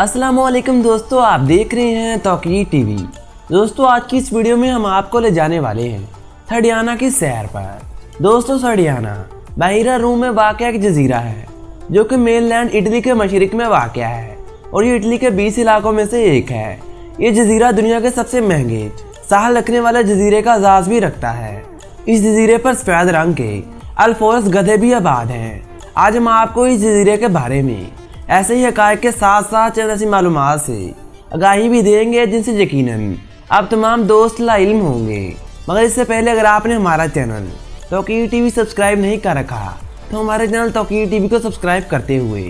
अस्सलामुअलैकुम दोस्तों, आप देख रहे हैं तौकीर टीवी। दोस्तों, आज की इस वीडियो में हम आपको ले जाने वाले हैं सडियाना की सैर पर। दोस्तों, सडियाना बहिरा रूम में वाक़या एक जजीरा है जो कि मेनलैंड इटली के मशरिक में वाक़या है और ये इटली के 20 इलाकों में से एक है। ये जजीरा दुनिया के सबसे महंगे साहल रखने वाले जजीरे का एजाज़ भी रखता है। इस जजीरे पर सफ़ेद रंग के अल्फोरस गधे भी आबाद हैं। आज हम आपको इस जजीरे के बारे में ऐसे ही हक़ाइक़ के साथ साथ चंद ऐसी मालूमात से आगाही भी देंगे जिनसे यकीनन आप तमाम दोस्त लाइल्म होंगे। मगर इससे पहले अगर आपने हमारा चैनल तौकीर टीवी सब्सक्राइब नहीं कर रखा तो हमारे चैनल तौकीर टीवी को सब्सक्राइब करते हुए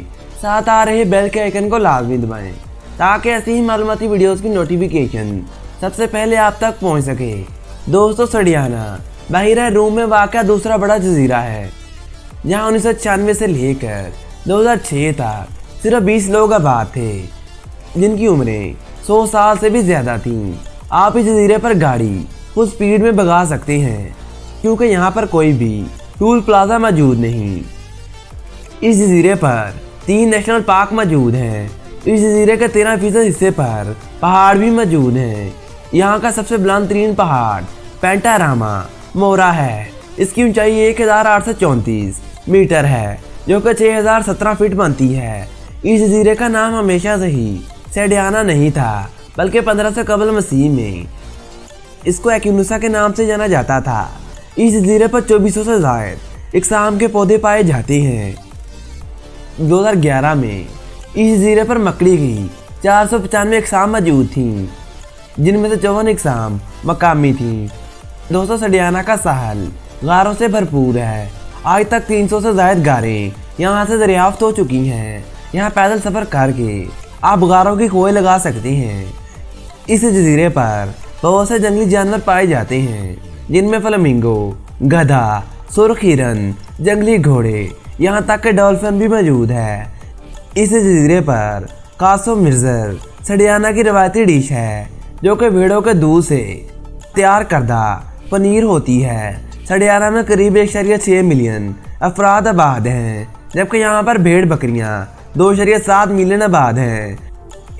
साथ आ रहे बेल के आइकन को लाजमी दबाएं ताकि ऐसी ही मालूमाती वीडियोस की नोटिफिकेशन सबसे पहले आप तक पहुंच सके। दोस्तों, सडियाना बहिरा रूम में वाक़या दूसरा बड़ा जजीरा है जहाँ 1996 से लेकर 2006 तक सिर्फ 20 लोग आबाद थे जिनकी उम्रें 100 साल से भी ज़्यादा थीं। आप इस जजीरे पर गाड़ी फुल स्पीड में भगा सकते हैं क्योंकि यहाँ पर कोई भी टूल प्लाजा मौजूद नहीं। इस जजीरे पर 3 नेशनल पार्क मौजूद हैं। इस जजीरे के 13% हिस्से पर पहाड़ भी मौजूद हैं। यहाँ का सबसे बुलंद तरीन पहाड़ पेंटारामा मोरा है। इसकी ऊंचाई 1834 मीटर है जो कि 6017 फीट बनती है। इस जजीरे का नाम हमेशा से ही सडियाना नहीं था बल्कि 1500 कबल मसीह में इसको एक्यूनुसा के नाम से जाना जाता था। इस जजीरे पर 2400 से ज़ायद इकसाम के पौधे पाए जाते हैं। 2011 में इस जजीरे पर मकड़ी की 495 इकसाम मौजूद थीं जिनमें से 54 इकसाम मकामी थीं। दोस्तों, सडियाना का साहल गारों से भरपूर है। आज तक 300 से ज़ायद गारें यहाँ से दरियाफ्त हो चुकी हैं। यहाँ पैदल सफ़र करके आप गारों की खोए लगा सकते हैं। इस जजीरे पर बहुत से जंगली जानवर पाए जाते हैं जिनमें फ्लेमिंगो, गधा, सुर्ख हिरन, जंगली घोड़े, यहाँ तक के डॉल्फिन भी मौजूद है। इस जजीरे पर कासो मिर्जर सडियाना की रवायती डिश है जो कि भेड़ों के दूध से तैयार करदा पनीर होती है। सडियाना में करीब 1.6 मिलियन अफराद आबाद हैं जबकि यहाँ पर भेड़ बकरियाँ 2.7 मिलियन आबाद हैं।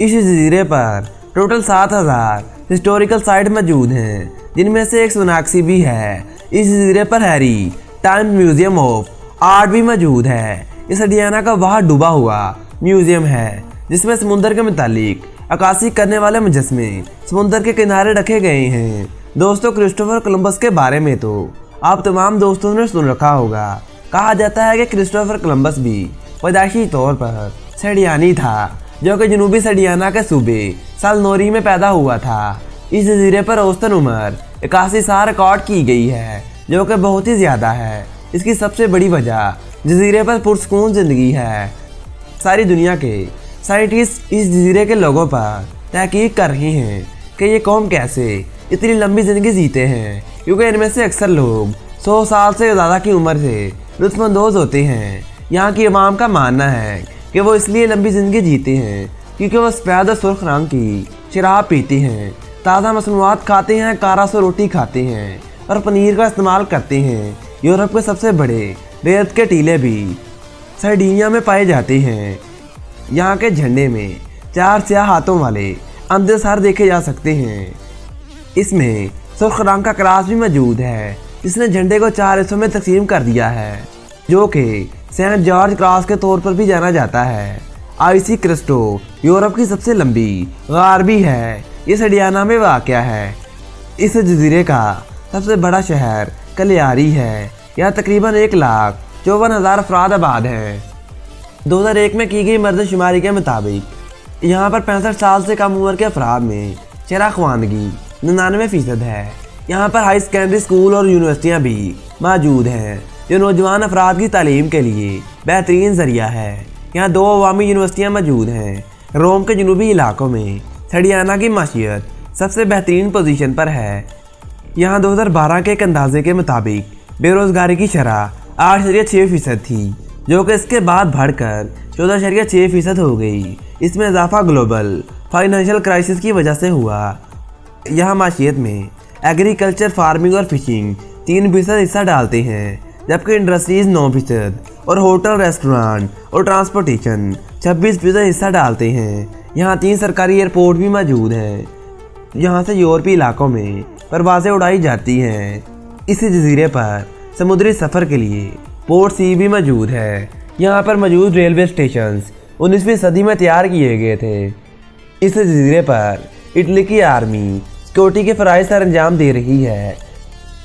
इस जजीरे पर टोटल 7000 हिस्टोरिकल साइट मौजूद हैं जिनमें से एक सोनाक्सी भी है। इस जजीरे पर Harry time museum of art भी मौजूद है। इस सडियाना का वहाँ डूबा हुआ म्यूजियम है जिसमें समुंदर के मुतालिक अक्कासी करने वाले मुजस्मे समुंदर के किनारे रखे गए हैं। दोस्तों, क्रिस्टोफर कोलंबस के बारे में तो आप तमाम दोस्तों ने सुन रखा होगा। कहा जाता है कि क्रिस्टोफर कोलंबस भी पैदाइशी तौर पर सडियानी था जो कि जनूबी सडियाना के सूबे सालनोरी में पैदा हुआ था। इस जजीरे पर औसतन उम्र 81 साल रिकॉर्ड की गई है जो कि बहुत ही ज़्यादा है। इसकी सबसे बड़ी वजह जजीरे पर पुरसकून ज़िंदगी है। सारी दुनिया के साइंटिस्ट इस जजीरे के लोगों पर तहकीक कर रहे हैं कि ये कौम कैसे इतनी लंबी ज़िंदगी जीते हैं क्योंकि इनमें से अक्सर लोग 100 साल से ज़्यादा की उम्र से लुत्फ़अंदोज़ होते हैं। यहाँ की अवाम का मानना है कि वो इसलिए लंबी ज़िंदगी जीते हैं क्योंकि वो सफ़ेद और सुर्ख रंग की शराब पीते हैं, ताज़ा मसनूआत खाते हैं, कारा से रोटी खाते हैं और पनीर का इस्तेमाल करते हैं। यूरोप के सबसे बड़े रेत के टीले भी सर्डिनिया में पाए जाते हैं। यहाँ के झंडे में 4 स्याह हाथों वाले अंधे सर देखे जा सकते हैं। इसमें सुर्ख रंग का क्रास भी मौजूद है जिसने झंडे को 4 हिस्सों में तकसीम कर दिया है जो कि सेंट जॉर्ज क्रॉस के तौर पर भी जाना जाता है। आईसी क्रिस्टो यूरोप की सबसे लंबी गार भी है। ये सडियाना में वाक़या है। इस जजीरे का सबसे बड़ा शहर कलियारी है। यहाँ तकरीबन 1,54,000 अफराद आबाद हैं। 2001 में की गई मरदशुमारी के मुताबिक यहाँ पर 65 साल से कम उम्र के अफराद में शराख्वानगी 99% है। यहाँ पर हाई सेकेंडरी स्कूल और यूनिवर्सिटियाँ भी मौजूद हैं जो नौजवान अफराद की तालीम के लिए बेहतरीन ज़रिया है। यहाँ 2 अवामी यूनिवर्सिटियाँ मौजूद हैं। रोम के जनूबी इलाकों में सडियाना की माशियत सबसे बेहतरीन पोजीशन पर है। यहाँ 2012 के एक अंदाजे के मुताबिक बेरोज़गारी की शरह 8.6% थी जो कि इसके बाद बढ़कर 14.6% हो गई। इसमें इजाफा ग्लोबल फाइनेंशियल क्राइसिस की वजह से हुआ। यहाँ माशियत में एग्रीकल्चर, फार्मिंग और फिशिंग 3% हिस्सा डालते हैं जबकि इंडस्ट्रीज़ 9% और होटल, रेस्टोरेंट और ट्रांसपोर्टेशन 26% हिस्सा डालते हैं। यहाँ 3 सरकारी एयरपोर्ट भी मौजूद हैं, यहाँ से यूरोपीय इलाकों में परवाजें उड़ाई जाती हैं। इस जजीरे पर समुद्री सफ़र के लिए पोर्ट सी भी मौजूद है। यहाँ पर मौजूद रेलवे स्टेशन 19वीं सदी में तैयार किए गए थे। इस जजीरे पर इटली की आर्मी सिक्योरिटी के फ़राइज़ सर अंजाम दे रही है।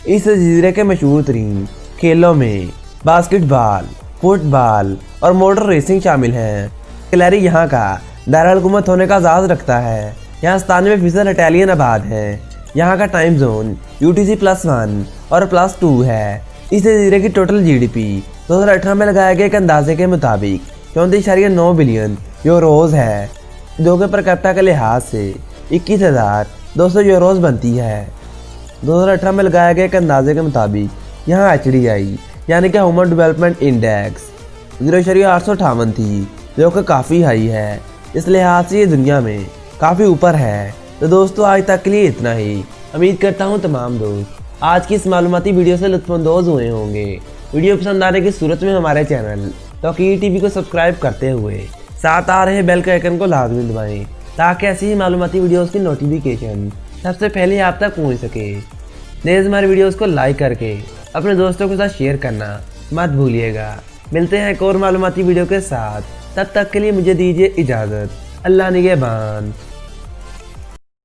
इस जजीरे के मशहूर तरीन खेलों में बास्केटबॉल, फुटबॉल और मोटर रेसिंग शामिल हैं। कैलारी यहाँ का दारुल-हुकूमत होने का एजाज़ रखता है। यहाँ 97% इटालियन आबाद हैं। यहाँ का टाइम जोन UTC+1 और +2 है। इस जजीरे की टोटल GDP 2018 में लगाए गए एक अंदाजे के मुताबिक 34.9 बिलियन यूरोज़ है, जो कि पर कैपिटा के लिहाज से 21,200 यूरोज़ बनती है। 2018 में लगाए गए एक अंदाजे के मुताबिक यहाँ HDI यानी कि ह्यूमन डेवलपमेंट इंडेक्स 0.858 थी, जो कि काफ़ी हाई है। इस लिहाज से ये दुनिया में काफ़ी ऊपर है। तो दोस्तों आज तक के लिए इतना ही। उम्मीद करता हूँ तमाम दोस्त आज की इस मालूमाती वीडियो से लुत्फ़अंदोज़ हुए होंगे। वीडियो पसंद आने की सूरत में हमारे चैनल तौकीर टीवी को सब्सक्राइब करते हुए साथ आ रहे बेल के आइकन को लाजमी दबाएं, ताकि ऐसी ही मालूमाती वीडियोज़ की नोटिफिकेशन सबसे पहले आप तक पहुँच सके। प्लीज़ हमारे वीडियोज़ को लाइक करके अपने दोस्तों के साथ शेयर करना मत भूलिएगा। मिलते हैं एक और मालूमाती वीडियो के साथ, तब तक के लिए मुझे दीजिए इजाज़त। अल्लाह निगहबान।